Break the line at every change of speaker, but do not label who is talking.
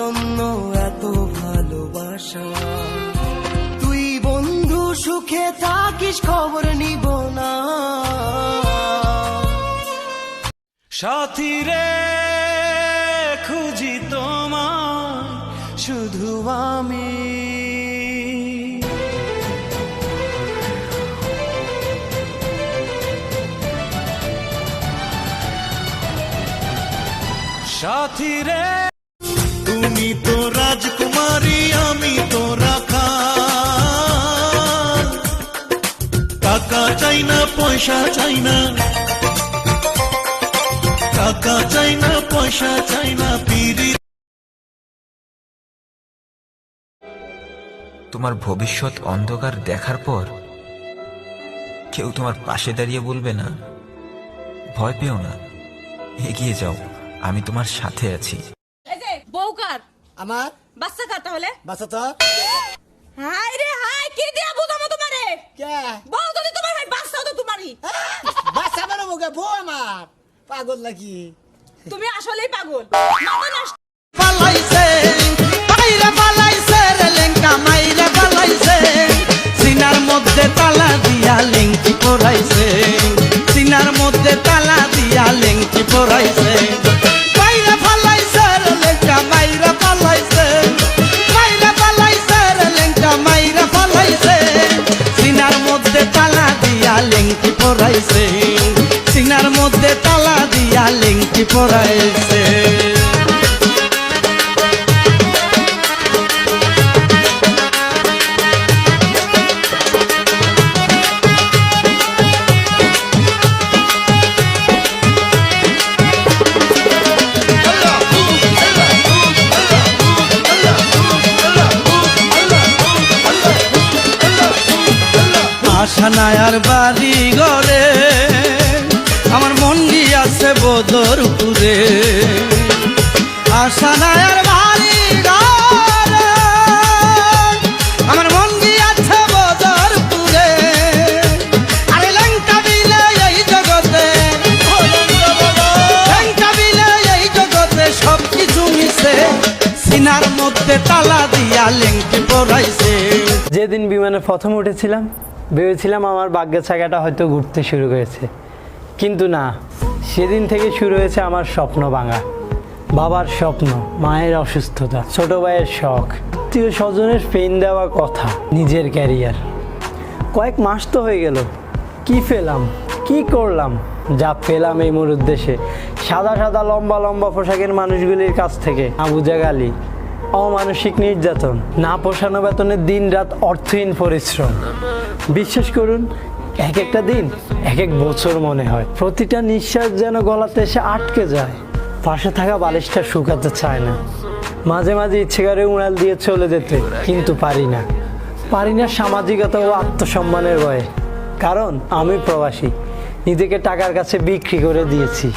জন্য এত ভালোবাসা। তুই বন্ধু সুখে থাকিস খবর নিব না। সাথী রে খুঁজি তোমায় শুধু আমি। সাথী রে তুমি তো রাজকুমারী, আমি তো রাখা। টাকা চাই না পয়সা চাই না, টাকা চাই না পয়সা চাই না পিরি।
তোমার ভবিষ্যৎ অন্ধকার দেখার পর কেউ তোমার পাশে দাঁড়িয়ে বলবে না ভয় পেও না, এগিয়ে যাও, আমি তোমার সাথে আছি।
এই যে বউ কার?
আমার
বাচ্চা কার তাহলে?
বাচ্চা তো
হাই রে হাই, কি দিয়া বুঝামো তোমারে?
কে
বউ যদি তোমার হয় বাচ্চা তো তোমারই।
বাচ্চা মানে মুখে বউ আমার পাগল নাকি?
তুমি আসলেই পাগল। মাথা নষ্ট।
পালাইছে বাইরে পালাইছে রে লেঙ্কা মাইরে পালাইছে। সিনার মধ্যে তালা দিয়া লেঙ্কি পরাইছে, সিনার মধ্যে তালা দিয়া লেঙ্কি পরাইছে। বাইরে পালাইছে রে লেঙ্কা মাইরে পালাইছে, বাইরে পালাইছে রে লেঙ্কা মাইরে পালাইছে। সিনার মধ্যে তালা দিয়া লেঙ্কি পরাইছে, সিনার মধ্যে তালা দিয়া লেঙ্কি পরাইছে। আশা নায়ার বাড়ি ঘরে আমার মন গিয়াছে বদরপুরে। আশা নায়ার বাড়ি ঘরে আমার মন গিয়াছে বদরপুরে। আরে লঙ্কা বিলে এই জগতে, লঙ্কা বিলে এই জগতে সব কিছু মিশে। সিনার মধ্যে তালা দিয়া লেঙ্কি পরাইছে।
যেদিন বিমানে প্রথম উঠেছিলাম ভেবেছিলাম আমার ভাগ্যের চাকাটা হয়তো ঘুরতে শুরু করেছে, কিন্তু না, সেদিন থেকে শুরু হয়েছে আমার স্বপ্ন ভাঙা। বাবার স্বপ্ন, মায়ের অসুস্থতা, ছোট ভাইয়ের শখ, আত্মীয় স্বজনের পেন দেওয়া কথা, নিজের ক্যারিয়ার। কয়েক মাস তো হয়ে গেল, কি পেলাম, কি করলাম? যা পেলাম এই মোর উদ্দেশ্যে সাদা সাদা লম্বা লম্বা পোশাকের মানুষগুলির কাছ থেকে আবুজা গালি, অমানসিক নির্যাতন, না পোষানো বেতনের দিন রাত অর্থহীন পরিশ্রম। বিশ্বাস করুন, এক একটা দিন এক এক বছর মনে হয়। প্রতিটা নিঃশ্বাস যেন গলাতে এসে আটকে যায়। পাশে থাকা বালিশটা শুকাতে চায় না। মাঝে মাঝে ইচ্ছে করে উড়াল দিয়ে চলে যেতে, কিন্তু পারি না, পারি না সামাজিকতা ও আত্মসম্মানের ভয়ে। কারণ আমি প্রবাসী, নিজেকে টাকার কাছে বিক্রি করে দিয়েছি।